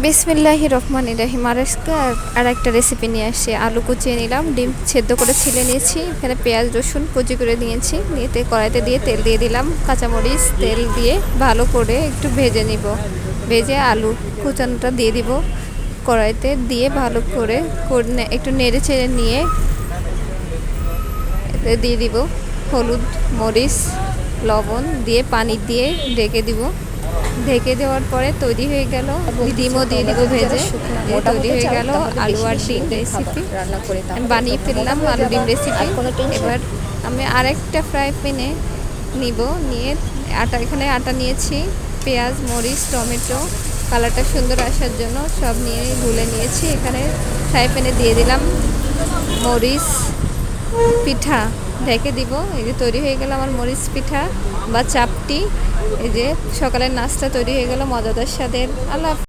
বিসমিল্লাহির রহমানির রহিম। আর একটা রেসিপি নিয়ে আসছি। আলু কুচিয়ে নিলাম, ডিম সেদ্ধ করে ছিলে নিয়েছি, এখানে পেঁয়াজ রসুন কুচি করে নিয়েছি, নিয়ে কড়াইতে দিয়ে তেল দিয়ে দিলাম, কাঁচামরিচ তেল দিয়ে ভালো করে একটু ভেজে নিব। ভেজে আলু কুচানোটা দিয়ে দিব কড়াইতে, দিয়ে ভালো করে একটু নেড়ে চেড়ে নিয়ে দিয়ে দিব হলুদ মরিচ লবণ দিয়ে পানি দিয়ে ঢেকে দিব। ঢেকে দেওয়ার পরে তৈরি হয়ে গেল, ডিমও দিয়ে দিব ভেজে, তৈরি হয়ে গেল আলু আর ডিম রেসিপি। আমি বানিয়ে ফেললাম আলু ডিম রেসিপি। এবার আমি আরেকটা ফ্রাই প্যানে নিব, নিয়ে এখানে আটা নিয়েছি, পেঁয়াজ মরিচ টমেটো কালারটা সুন্দর আসার জন্য সব নিয়ে গুলে নিয়েছি। এখানে ফ্রাই প্যানে দিয়ে দিলাম মরিচ পিঠা, ঢেকে দিব। এই যে তৈরি হয়ে গেল আমার মরিচ পিঠা বা চাপটি। এই যে সকালের নাস্তা তৈরি হয়ে গেল মজাদার স্বাদের। আল্লাহ।